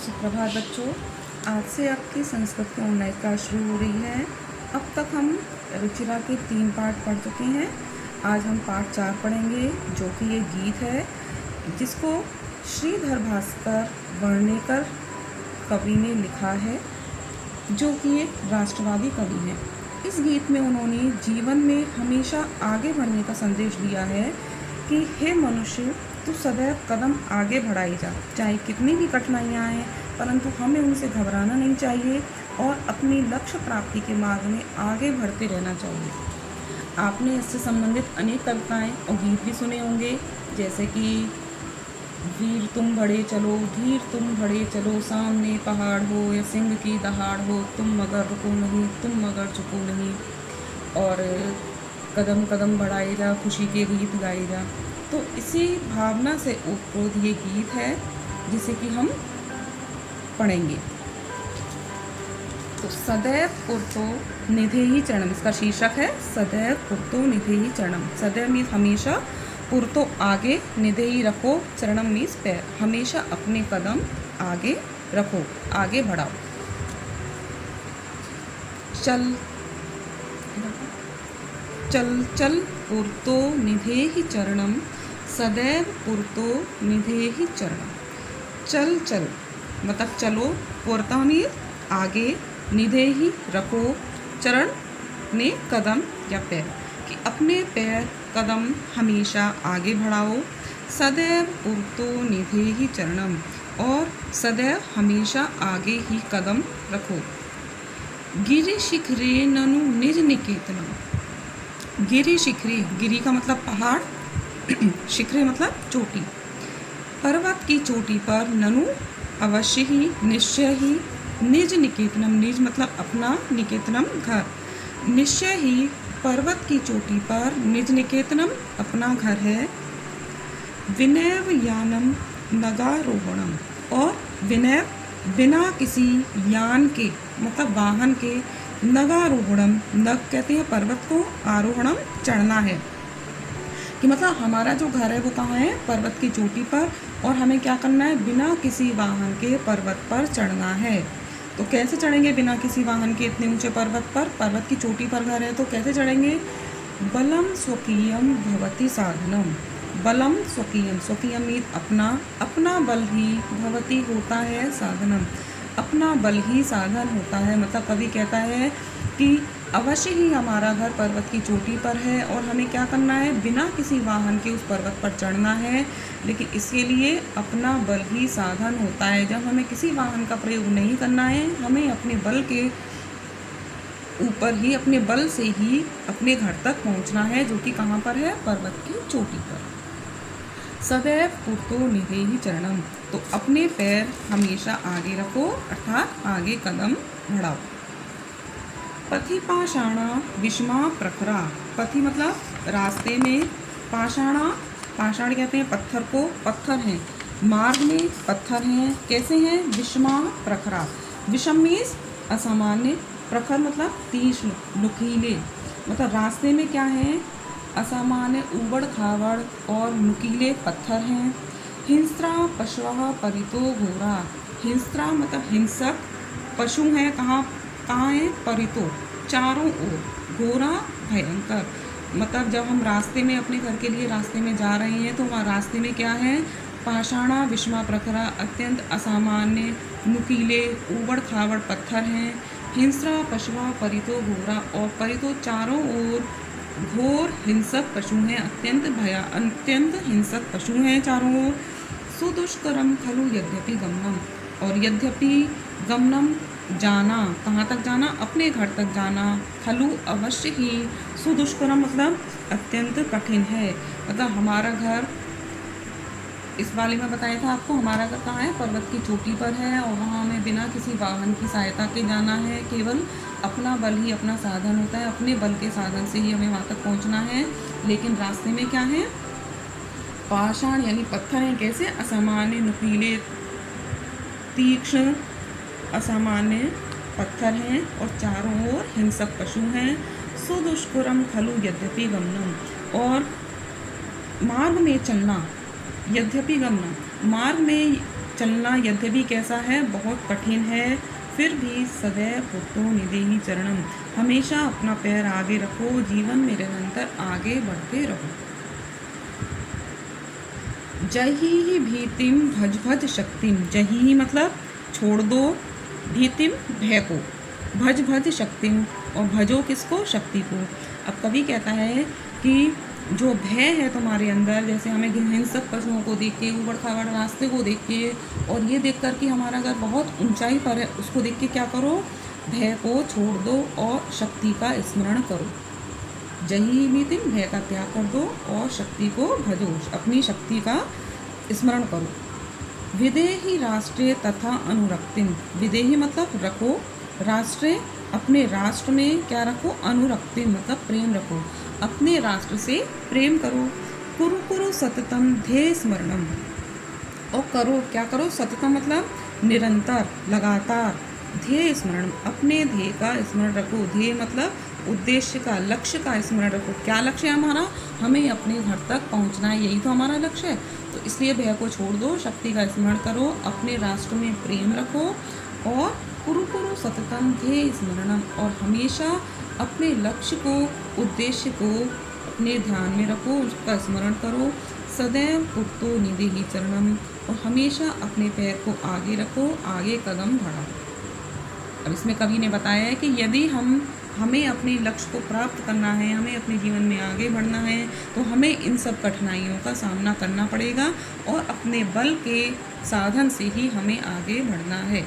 सुप्रभात बच्चों। आज से आपकी संस्कृत की ऑनलाइन क्लास शुरू हो रही है। अब तक हम रुचिरा के 3 पाठ पढ़ चुके हैं। आज हम पाठ 4 पढ़ेंगे, जो कि ये गीत है जिसको श्रीधर भास्कर वर्णेकर कवि ने लिखा है, जो कि एक राष्ट्रवादी कवि हैं। इस गीत में उन्होंने जीवन में हमेशा आगे बढ़ने का संदेश दिया है कि हे मनुष्य, तू सदैव कदम आगे बढ़ाई जा, चाहे कितनी भी कठिनाइयाँ आएँ, परंतु हमें उनसे घबराना नहीं चाहिए और अपनी लक्ष्य प्राप्ति के मार्ग में आगे बढ़ते रहना चाहिए। आपने इससे संबंधित अनेक कविताएं और गीत भी सुने होंगे, जैसे कि वीर तुम बढ़े चलो, धीर तुम बढ़े चलो, सामने पहाड़ हो या सिंह की दहाड़ हो, तुम मगर रुको नहीं, तुम मगर झुको नहीं, और कदम कदम बढ़ाए जा, खुशी के गीत गाए जा। तो इसी भावना से ओतप्रोत ये गीत है, जिसे कि हम पढ़ेंगे। तो सदैव पुरतो निधेहि चरणम, इसका शीर्षक है सदैव पुरतो निधेहि चरणम। सदैव मीन्स हमेशा, पुरतो आगे, निधेहि रखो, चरणम मीन्स पैर, हमेशा अपने कदम आगे रखो, आगे बढ़ाओ। चल चल चल पुरतो निधेहि चरणम, सदैव पुरतो निधेहि चरणम। चल चल मतलब चलो, पुरता मीन्स आगे, निधेहि रखो, चरण ने कदम या पैर, कि अपने पैर कदम हमेशा आगे बढ़ाओ। सदैव पुरतो निधेहि चरणम, और सदैव हमेशा आगे ही कदम रखो। गिरि शिखरे ननु निज निकेतनम। गिरि शिखरे, गिरि का मतलब पहाड़, शिखरे मतलब चोटी। पर्वत की चोटी पर ननु अवश्य ही, निश्चय ही, निज निकेतनम, निज मतलब अपना, निकेतनम घर, निश्चय ही पर्वत की चोटी पर निज निकेतनम अपना घर है। विनैव यानम नगारोहणम, और विनैव बिना किसी यान के मतलब वाहन के, नगारोहणम, नग कहते हैं पर्वत को, आरोहणम चढ़ना है, कि मतलब हमारा जो घर है वो कहाँ है, पर्वत की चोटी पर, और हमें क्या करना है, बिना किसी वाहन के पर्वत पर चढ़ना है। तो कैसे चढ़ेंगे बिना किसी वाहन के इतने ऊंचे पर्वत पर? पर्वत की चोटी पर घर है तो कैसे चढ़ेंगे? बलम स्वकीयम भवति साधनम। बलम स्वकीयम, स्वकीयम मीन्स अपना, अपना बल ही, भवति होता है, साधनम अपना बल ही साधन होता है। मतलब कवि कहता है कि अवश्य ही हमारा घर पर्वत की चोटी पर है और हमें क्या करना है, बिना किसी वाहन के उस पर्वत पर चढ़ना है, लेकिन इसके लिए अपना बल ही साधन होता है। जब हमें किसी वाहन का प्रयोग नहीं करना है, हमें अपने बल के ऊपर ही, अपने बल से ही अपने घर तक पहुंचना है, जो कि कहाँ पर है, पर्वत की चोटी पर। सदैव पुरतो निधेहि चरणम, तो अपने पैर हमेशा आगे रखो, अर्थात आगे कदम बढ़ाओ। पथि पाषाणा विषमा प्रखरा, पथि मतलब रास्ते में, पाषाणा, पाषाण कहते हैं पत्थर को, पत्थर हैं, मार्ग में पत्थर हैं, कैसे हैं, विषमा प्रखरा, विषम मीन्स असामान्य, प्रखर मतलब तीक्ष्ण, नुकीले, मतलब रास्ते में क्या है, असामान्य, उबड़ खाबड़ और नुकीले पत्थर हैं। हिंस्रा पशुः परितो घोरा, हिंस्रा मतलब हिंसक, पशु हैं कहाँ कहाँ है, परितो चारों ओर, घोरा भयंकर, मतलब जब हम रास्ते में, अपने घर के लिए रास्ते में जा रहे हैं तो वहाँ रास्ते में क्या है, पाषाणा विषमा प्रखरा, अत्यंत असामान्य, नुकीले, उबड़ खाबड़ पत्थर हैं। हिंस्रा पशुः परितो घोरा, और परितो चारों ओर, घोर हिंसक पशु हैं, अत्यंत हिंसक पशु हैं चारों ओर। सुदुष्करम खलु यद्यपि गमनम, और यद्यपि गमनम जाना, कहाँ तक जाना, अपने घर तक जाना, खलु अवश्य ही, सुदुष्करम मतलब अत्यंत कठिन है, मतलब हमारा घर, इस वाले में बताया था आपको, हमारा घर कहाँ है, पर्वत की चोटी पर है, और वहाँ हमें बिना किसी वाहन की सहायता के जाना है, केवल अपना बल ही अपना साधन होता है, अपने बल के साधन से ही हमें वहाँ तक पहुँचना है। लेकिन रास्ते में क्या है, पाषाण यानी पत्थर हैं, कैसे, असामान्य, नुकीले, तीक्ष्ण, असामान्य पत्थर हैं, और चारों ओर हिंसक पशु हैं। सुदुष्करम खलु यद्यपि गमनम, और मार्ग में चलना, यद्यपि गमनम मार्ग में चलना यद्यपि कैसा है, बहुत कठिन है, फिर भी सदैव पुरतो निदेहि चरणम, हमेशा अपना पैर आगे रखो, जीवन में निरंतर आगे बढ़ते रहो। जही भीतिम भज भज शक्तिम, जही मतलब छोड़ दो, भीतिम भय को, भज भज शक्तिम और भजो किसको, शक्ति को। अब कवि कहता है कि जो भय है तुम्हारे अंदर, जैसे हमें हिंसक पशुओं को देख के, ऊबड़ खाबड़ रास्ते को देख के, और ये देख कर कि हमारा घर बहुत ऊंचाई पर है, उसको देख के क्या करो, भय को छोड़ दो और शक्ति का स्मरण करो। जही भीतिम, भय का त्याग कर दो और शक्ति को भजो, अपनी शक्ति का स्मरण करो। विदेही राष्ट्रे तथा अनुरक्तिम, विदेही मतलब रखो, राष्ट्रे अपने राष्ट्र में क्या रखो, अनुरक्तिम मतलब प्रेम रखो, अपने राष्ट्र से प्रेम करो। कुरु कुरु सततम ध्येय स्मरणम, और करो क्या करो, सततम मतलब निरंतर, लगातार, ध्येय स्मरण अपने ध्येय का स्मरण रखो। ध्येय मतलब उद्देश्य का, लक्ष्य का स्मरण रखो। क्या लक्ष्य है हमारा, हमें अपने घर तक पहुंचना है, यही तो हमारा लक्ष्य है। तो इसलिए भय को छोड़ दो, शक्ति का स्मरण करो, अपने राष्ट्र में प्रेम रखो, और कुरु कुरु सततम ध्येय स्मरणम, और हमेशा अपने लक्ष्य को, उद्देश्य को अपने ध्यान में रखो, उसका स्मरण करो। सदैव पुरतो निदेहि चरणम, और हमेशा अपने पैर को आगे रखो, आगे कदम बढ़ाओ। अब इसमें कवि ने बताया है कि यदि हमें अपने लक्ष्य को प्राप्त करना है, हमें अपने जीवन में आगे बढ़ना है, तो हमें इन सब कठिनाइयों का सामना करना पड़ेगा, और अपने बल के साधन से ही हमें आगे बढ़ना है।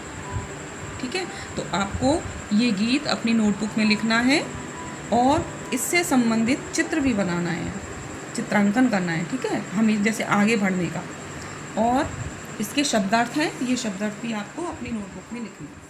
ठीक है, तो आपको ये गीत अपनी नोटबुक में लिखना है, और इससे संबंधित चित्र भी बनाना है, चित्रांकन करना है। ठीक है, हमें जैसे आगे बढ़ने का, और इसके शब्दार्थ हैं, ये शब्दार्थ भी आपको अपनी नोटबुक में लिखना है।